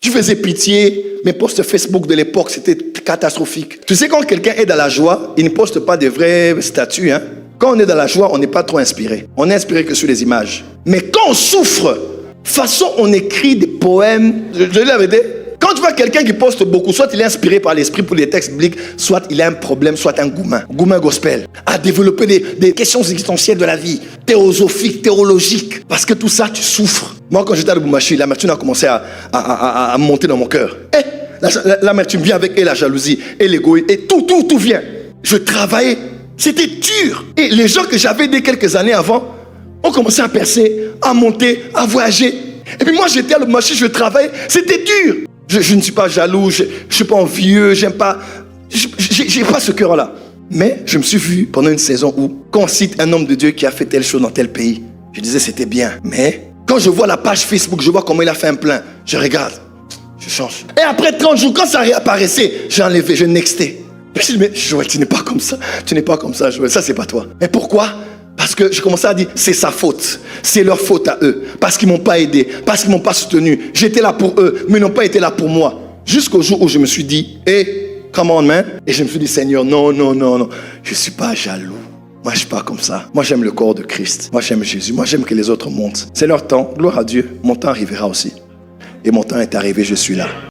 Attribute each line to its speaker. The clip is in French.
Speaker 1: Tu faisais pitié. Mes posts Facebook de l'époque, c'était catastrophique. Tu sais, quand quelqu'un est dans la joie, il ne poste pas de vrais statuts. Hein? Quand on est dans la joie, on n'est pas trop inspiré. On n'est inspiré que sur les images. Mais quand on souffre, façon, on écrit des poèmes. Je dis la vérité. Quand tu vois quelqu'un qui poste beaucoup, soit il est inspiré par l'esprit pour les textes bibliques, soit il a un problème, soit un gourmand gospel, à développer des questions existentielles de la vie, théosophiques, théologiques. Parce que tout ça, tu souffres. Moi, quand j'étais à Lubumbashi, l'amertume a commencé à monter dans mon cœur. L'amertume vient avec la jalousie, et l'égoïsme, et tout vient. Je travaillais, c'était dur. Et les gens que j'avais dès quelques années avant ont commencé à percer, à monter, à voyager. Et puis moi, j'étais à Lubumbashi, je travaillais, c'était dur. Je ne suis pas jaloux, je ne suis pas envieux, j'aime pas. J'ai pas ce cœur-là. Mais je me suis vu pendant une saison où, quand on cite un homme de Dieu qui a fait telle chose dans tel pays, je disais c'était bien. Mais quand je vois la page Facebook, je vois comment il a fait un plein, je regarde, je change. Et après 30 jours, quand ça réapparaissait, j'ai enlevé, je nextais. Je me suis dit, mais Joël, tu n'es pas comme ça. Tu n'es pas comme ça, Joël. Ça, c'est pas toi. Mais pourquoi? Parce que je commençais à dire, c'est sa faute. C'est leur faute à eux. Parce qu'ils ne m'ont pas aidé. Parce qu'ils ne m'ont pas soutenu. J'étais là pour eux, mais ils n'ont pas été là pour moi. Jusqu'au jour où je me suis dit, come on, man. Et je me suis dit, Seigneur, non. Je ne suis pas jaloux. Moi, je ne suis pas comme ça. Moi, j'aime le corps de Christ. Moi, j'aime Jésus. Moi, j'aime que les autres montent. C'est leur temps. Gloire à Dieu. Mon temps arrivera aussi. Et mon temps est arrivé, je suis là.